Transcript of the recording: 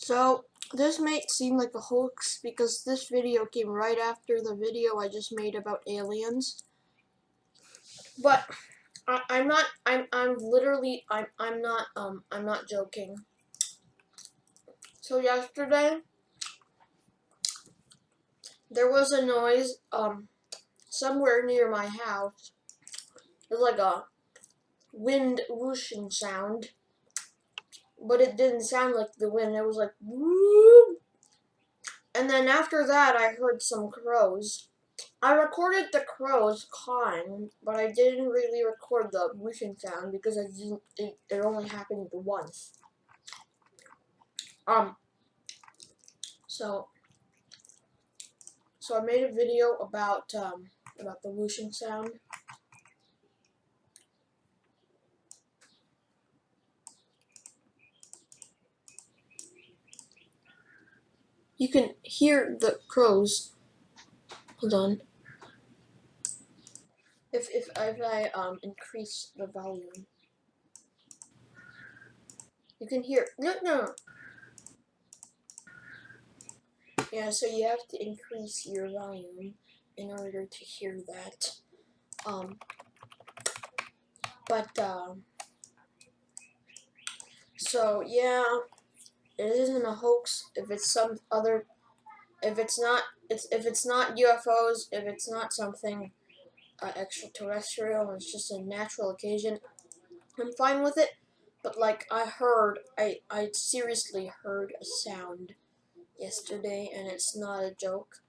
So, this might seem like a hoax because this video came right after the video I just made about aliens. But I'm not. I'm literally. I'm not joking. So yesterday there was a noise somewhere near my house. It was like a wind whooshing sound, but it didn't sound like the wind. It was like whoop. And then after that, I heard some crows. I recorded the crows cawing, but I didn't really record the whooshing sound because it only happened once. Um, so I made a video about the whooshing sound. You can hear the crows. Hold on. If I increase the volume, you can hear. No. Yeah, so you have to increase your volume in order to hear that. So yeah, it isn't a hoax if it's some other. If it's not UFOs, if it's not something extraterrestrial, it's just a natural occasion, I'm fine with it. But like I seriously heard a sound yesterday, and it's not a joke.